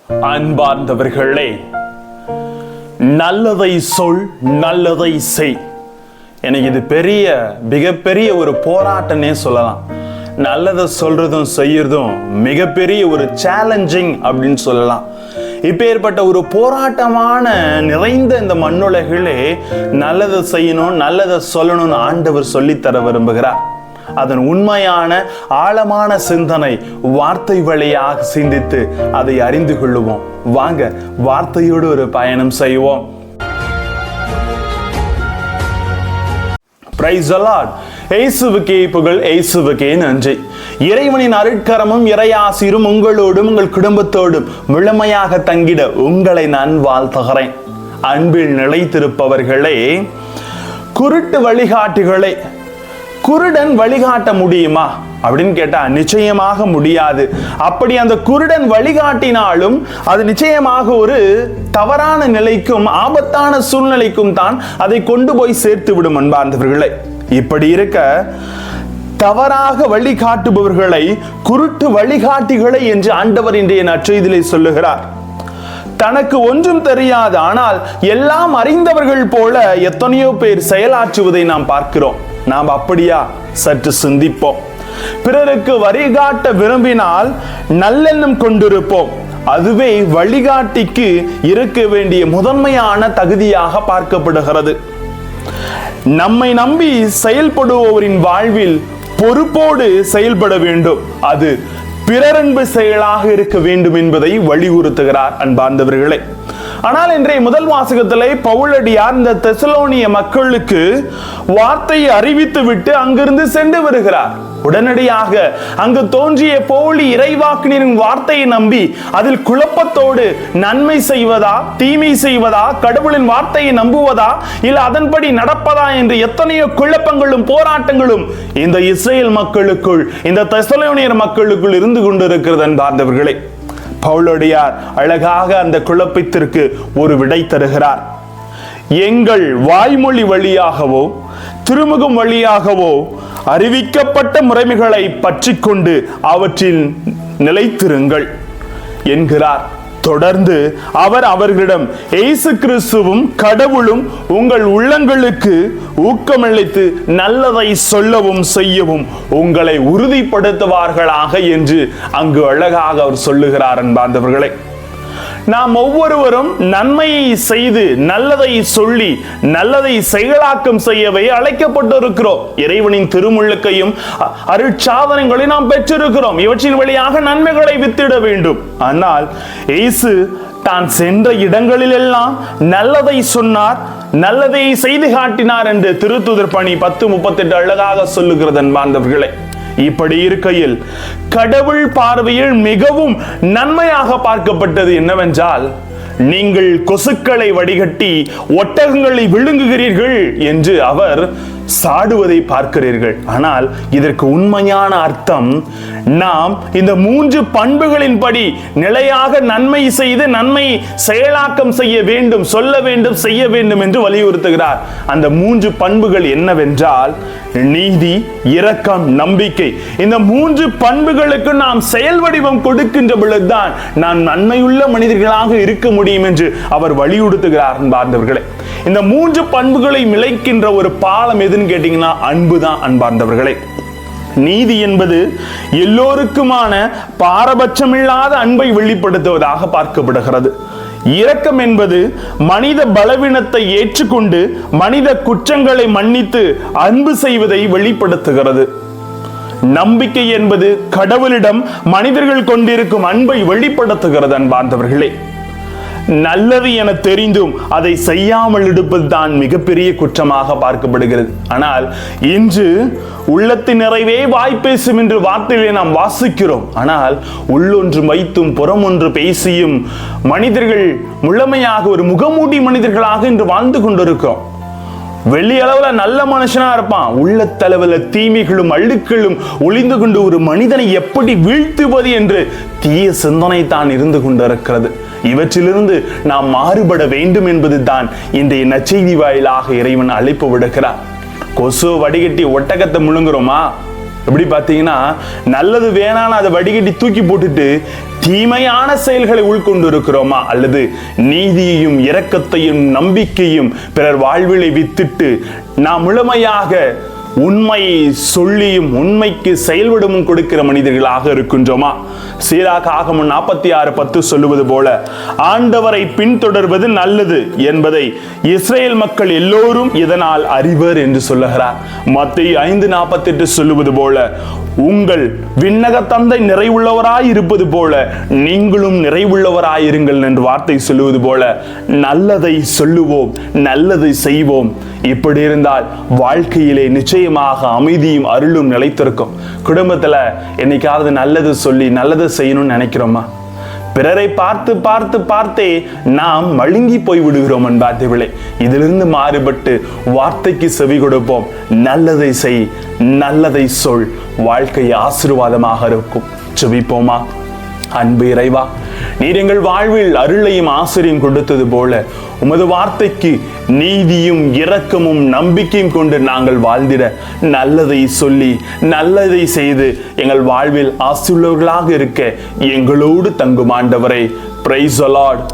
அன்பார்ந்தவர்களே, நல்லதை சொல், நல்லதை செய். எனக்கு இது மிகப்பெரிய ஒரு போராட்டம்னே சொல்லலாம். நல்லதை சொல்றதும் செய்யறதும் மிகப்பெரிய ஒரு சேலஞ்சிங் அப்படின்னு சொல்லலாம். இப்பேற்பட்ட ஒரு போராட்டமான நிறைந்த இந்த மண்ணுலகிலே நல்லதை செய்யணும், நல்லதை சொல்லணும்னு ஆண்டவர் சொல்லித்தர விரும்புகிறார். அதன் உண்மையான ஆழமான சிந்தனை வார்த்தை வழியாக சிந்தித்து அதை அறிந்து கொள்ளுவோம். வாங்க வார்த்தையோடு ஒரு பயணம் செய்வோம். Praise the Lord. இயேசுவுக்கே புகழ், இயேசுவுக்கே நன்றி. இறைவனின் அருட்கரமும் இறையாசிரும் உங்களோடும் உங்கள் குடும்பத்தோடும் முழுமையாக தங்கிட உங்களை நான் வாழ்த்துகிறேன். அன்பில் நிலைத்திருப்பவர்களே, குருட்டு வழிகாட்டிகளே, குருடன் வழிகாட்ட முடியுமா அப்படின்னு கேட்டா நிச்சயமாக முடியாது. அப்படி அந்த குருடன் வழிகாட்டினாலும் அது நிச்சயமாக ஒரு தவறான நிலைக்கும் ஆபத்தான சூழ்நிலைக்கும் தான் அதை கொண்டு போய் சேர்த்து விடும். அன்பார்ந்தவர்களே, இப்படி இருக்க தவறாக வழிகாட்டுபவர்களை குருட்டு வழிகாட்டிகளை என்று ஆண்டவர் இன்றைய நற்செய்தியிலே சொல்லுகிறார். தனக்கு ஒன்றும் தெரியாது, ஆனால் எல்லாம் அறிந்தவர்கள் போல எத்தனையோ பேர் செயலாற்றுவதை நாம் பார்க்கிறோம். நாம் அப்படியா? சற்று சிந்திப்போம். பிறருக்கு வழிகாட்ட விரும்பினால் நல்லெண்ணம் கொண்டிருப்போம். அதுவே வழிகாட்டிக்கு இருக்க வேண்டிய முதன்மையான தகுதியாக பார்க்கப்படுகிறது. நம்மை நம்பி செயல்படுபவரின் வாழ்வில் பொறுப்போடு செயல்பட வேண்டும். அது பிறரன்பு செயலாக இருக்க வேண்டும் என்பதை வலியுறுத்துகிறார். அன்பார்ந்தவர்களே, ஆனால் இன்றைய முதல் வாசகத்திலே பவுலடியார் இந்த தெசலோனிய மக்களுக்கு வார்த்தையை அறிவித்து விட்டு அங்கிருந்து சென்று வருகிறார். உடனடியாக அங்கு தோன்றிய போலி இறைவாக்கினரின் வார்த்தையை நம்பி அதில் குழப்பத்தோடு நன்மை செய்வதா, தீமை செய்வதா, கடவுளின் வார்த்தையை நம்புவதா, இல்ல அதன்படி நடப்பதா என்று எத்தனையோ குழப்பங்களும் போராட்டங்களும் இந்த இஸ்ரேல் மக்களுக்குள், இந்த தெசலோனியர் மக்களுக்குள் இருந்து கொண்டிருக்கிறது. அன்பார்ந்தவர்களே, பவுலடியார் அழகாக அந்த குழப்பத்திற்கு ஒரு விடை தருகிறார். எங்கள் வாய்மொழி வழியாகவோ திருமுகம் வழியாகவோ அறிவிக்கப்பட்ட முறைமைகளை பற்றிக்கொண்டு அவற்றில் நிலைத்திருங்கள் என்கிறார். தொடர்ந்து அவர் அவர்களிடம் இயேசு கிறிஸ்துவும் கடவுளும் உங்கள் உள்ளங்களுக்கு ஊக்கமளித்து நல்லதை சொல்லவும் செய்யவும் உங்களை உறுதிப்படுத்துவார்களாக என்று அங்கு அழகாக அவர் சொல்லுகிறார். அன்பார்ந்தவர்களே, நாம் ஒவ்வொருவரும் நன்மையை செய்து நல்லதை சொல்லி நல்லதை செயலாக்கம் செய்யவே அழைக்கப்பட்டிருக்கிறோம். இறைவனின் திருமுழுக்கையும் அருட்சாதனங்களை நாம் பெற்றிருக்கிறோம். இவற்றின் வழியாக நன்மைகளை வித்திட வேண்டும். ஆனால் இயேசு தான் சென்ற இடங்களில் எல்லாம் நல்லதை சொன்னார், நல்லதை செய்து காட்டினார் என்று திருத்துதர் பணி 10:38 அழகாக சொல்லுகிறது. அன்பார்ந்தவர்களே, இப்படி இருக்கையில் கடவுள் பார்வையில் மிகவும் நன்மையாக பார்க்கப்பட்டது என்னவென்றால், நீங்கள் கொசுக்களை வடிகட்டி ஒட்டகங்களை விழுங்குகிறீர்கள் என்று அவர் சாடுவதை பார்க்கிறீர்கள். ஆனால் இதற்கு உண்மையான அர்த்தம், நாம் இந்த 3 பண்புகளின்படி நிலையாக நன்மை செய்து நன்மை செயலாக்கம் செய்ய வேண்டும், சொல்ல வேண்டும், செய்ய வேண்டும் என்று வலியுறுத்துகிறார். அந்த 3 பண்புகள் என்னவென்றால் நீதி, இரக்கம், நம்பிக்கை. இந்த 3 பண்புகளுக்கு நாம் செயல் வடிவம் கொடுக்கின்ற பொழுதுதான் நாம் நன்மையுள்ள மனிதர்களாக இருக்க முடியும் என்று அவர் வலியுறுத்துகிறார். அன்பார்ந்தவர்களே, இந்த 3 பண்புகளை மிளைக்கின்ற ஒரு பாலம் எதுன்னு கேட்டீங்கன்னா அன்புதான். அன்பார்ந்தவர்களே, நீதி என்பது எல்லோருக்குமான பாரபட்சமில்லாத அன்பை வெளிப்படுத்துவதாக பார்க்கப்படுகிறது. இரக்கம் என்பது மனித பலவீனத்தை ஏற்றுக்கொண்டு மனித குற்றங்களை மன்னித்து அன்பு செய்வதை வெளிப்படுத்துகிறது. நம்பிக்கை என்பது கடவுளிடம் மனிதர்கள் கொண்டிருக்கும் அன்பை வெளிப்படுத்துகிறது. அன்பார்ந்தவர்களே, நல்லது என தெரிந்தும் அதை செய்யாமல் இருப்பது தான் மிகப்பெரிய குற்றமாக பார்க்கப்படுகிறது. ஆனால் இன்று உள்ளத்தின் நிறைவே வாய் பேசும் என்று வார்த்தைகளை நாம் வாசிக்கிறோம். ஆனால் உள்ளொன்று வைத்தும் புறமொன்று பேசியும் மனிதர்கள் முழுமையாக ஒரு முகமூடி மனிதர்களாக இன்று வாழ்ந்து கொண்டிருக்கிறோம். வெளி அளவுல நல்ல மனுஷனா இருப்பான், உள்ளத்தளவுல தீமைகளும் அழுக்களும் ஒளிந்து கொண்டு ஒரு மனிதனை எப்படி வீழ்த்துவது என்று தீய சிந்தனை தான் இருந்து கொண்டிருக்கிறது. இவற்றிலிருந்து நாம் மாறுபட வேண்டும் என்பதுதான் இன்றைய நற்செய்தி வாயிலாக இறைவன் அழைப்பு விடுக்கிறார். கொசு வடிகட்டி ஒட்டகத்தை முழுங்குறோமா? எப்படி பார்த்தீங்கன்னா, நல்லது வேணான்னு அதை வடிகட்டி தூக்கி போட்டுட்டு தீமையான செயல்களை உள்கொண்டு இருக்கிறோமா, அல்லது நீதியையும் இரக்கத்தையும் நம்பிக்கையும் பிறர் வாழ்விலை வித்திட்டு நாம் முழுமையாக உண்மையை சொல்லியும் உண்மைக்கு செயல்படவும் கொடுக்கிற மனிதர்களாக இருக்கின்றோமா? சீராக ஆகமம் 46:10 சொல்லுவது போல, ஆண்டவரை பின்தொடர்வது நல்லது என்பதை இஸ்ரேல் மக்கள் எல்லோரும் இதனால் அறிவர் என்று சொல்லுகிறார். மத்தேயு 5:48 சொல்லுவது போல, உங்கள் விண்ணக தந்தை நிறைவுள்ளவராய் இருப்பது போல நீங்களும் நிறைவுள்ளவராயிருங்கள் என்று வார்த்தை சொல்லுவது போல, நல்லதை சொல்லுவோம், நல்லதை செய்வோம். இப்படி இருந்தால் வாழ்க்கையிலே நிச்சயமாக அமைதியும் அருளும் நிலைத்திருக்கும். குடும்பத்துல என்னைக்காவது நல்லது சொல்லி நல்லது செய்யணும்னு நினைக்கிறோமா? பிறரை பார்த்து பார்த்து பார்த்தே நாம் மழுங்கி போய் விடுகிறோம் அன்பார்ந்தவர்களே. இதிலிருந்து மாறுபட்டு வார்த்தைக்கு செவி கொடுப்போம். நல்லதை செய், நல்லதை சொல், வாழ்க்கை ஆசீர்வாதமாக இருக்கும். ஜெபிப்போமா? அன்பு இறைவா, நீர் எங்கள் வாழ்வில் அருளையும் ஆசிரியம் கொடுத்தது போல உமது வார்த்தைக்கு நீதியும் இரக்கமும் நம்பிக்கையும் கொண்டு நாங்கள் வாழ்ந்திட நல்லதை சொல்லி நல்லதை செய்து எங்கள் வாழ்வில் ஆசீர்வாதங்களாக இருக்க எங்களோடு தங்கும் ஆண்டவரே. Praise the Lord.